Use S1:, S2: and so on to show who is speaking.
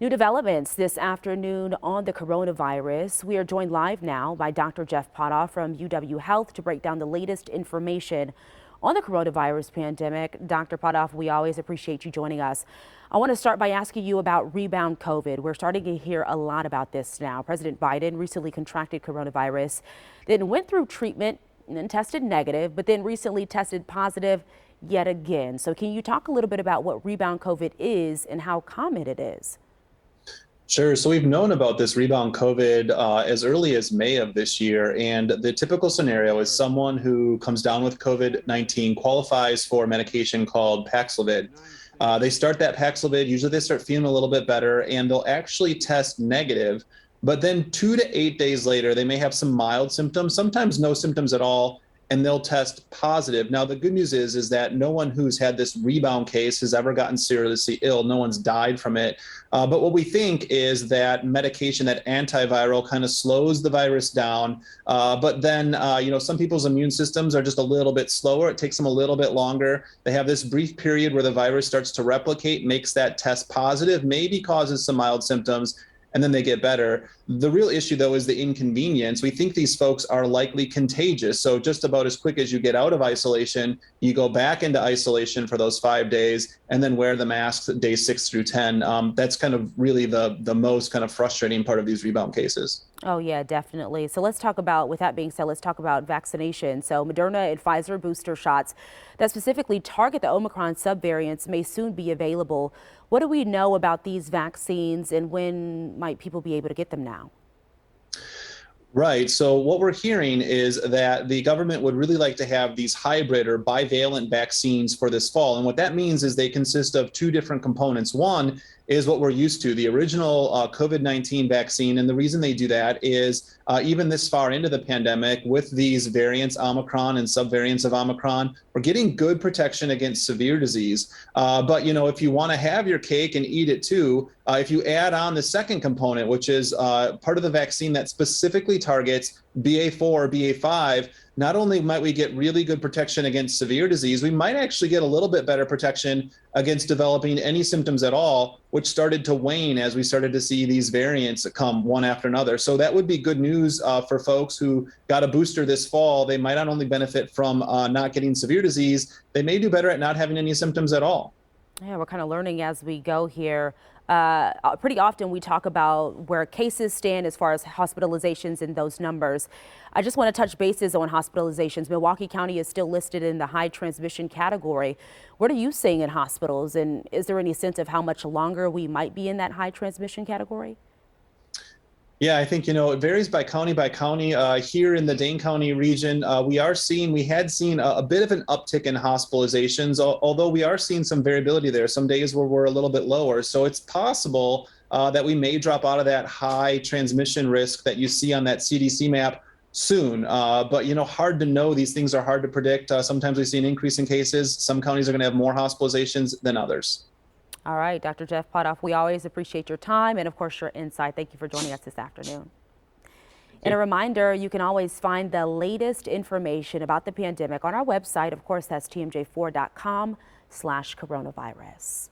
S1: New developments this afternoon on the coronavirus. We are joined live now by Dr. Jeff Pothof from UW Health to break down the latest information on the coronavirus pandemic. Dr. Pothof, we always appreciate you joining us. I want to start by asking you about rebound COVID. We're starting to hear a lot about this now. President Biden recently contracted coronavirus, then went through treatment and then tested negative, but then recently tested positive yet again. So can you talk a little bit about what rebound COVID is and how common it is?
S2: Sure. So we've known about this rebound COVID as early as May of this year. And the typical scenario is someone who comes down with COVID-19 qualifies for a medication called Paxlovid. They start that Paxlovid, usually they start feeling a little bit better, and they'll actually test negative. But then 2 to 8 days later, they may have some mild symptoms, sometimes no symptoms at all, and they'll test positive. Now, the good news is that no one who's had this rebound case has ever gotten seriously ill. No one's died from it. But what we think is that medication, that antiviral, kind of slows the virus down. But then, some people's immune systems are just a little bit slower. It takes them a little bit longer. They have this brief period where the virus starts to replicate, makes that test positive, maybe causes some mild symptoms, and then they get better. The real issue, though, is the inconvenience. We think these folks are likely contagious. So just about as quick as you get out of isolation, you go back into isolation for those 5 days and then wear the masks days 6 through 10. That's kind of really the most kind of frustrating part of these rebound cases.
S1: Oh, yeah, definitely. So let's talk about, with that being said, let's talk about vaccination. So Moderna and Pfizer booster shots that specifically target the Omicron subvariants may soon be available. What do we know about these vaccines and when might people be able to get them now?
S2: Right. So what we're hearing is that the government would really like to have these hybrid or bivalent vaccines for this fall. And what that means is they consist of two different components. One is what we're used to, the original COVID-19 vaccine. And the reason they do that is even this far into the pandemic with these variants, Omicron and subvariants of Omicron, we're getting good protection against severe disease. But, if you want to have your cake and eat it too, if you add on the second component, which is part of the vaccine that specifically targets BA4 or BA5, not only might we get really good protection against severe disease, we might actually get a little bit better protection against developing any symptoms at all, which started to wane as we started to see these variants come one after another. So that would be good news for folks who got a booster this fall. They might not only benefit from not getting severe disease, they may do better at not having any symptoms at all.
S1: Yeah, we're kind of learning as we go here. Pretty often we talk about where cases stand as far as hospitalizations and those numbers. I just want to touch bases on hospitalizations. Milwaukee County is still listed in the high transmission category. What are you seeing in hospitals? And is there any sense of how much longer we might be in that high transmission category?
S2: Yeah, I think, it varies by county by county. Here in the Dane County region, we had seen a bit of an uptick in hospitalizations, although we are seeing some variability there. Some days where we're a little bit lower. So it's possible that we may drop out of that high transmission risk that you see on that CDC map soon. But, hard to know. These things are hard to predict. Sometimes we see an increase in cases. Some counties are going to have more hospitalizations than others.
S1: All right, Dr. Jeff Pothof, we always appreciate your time and, of course, your insight. Thank you for joining us this afternoon. And a reminder, you can always find the latest information about the pandemic on our website. Of course, that's tmj4.com/coronavirus.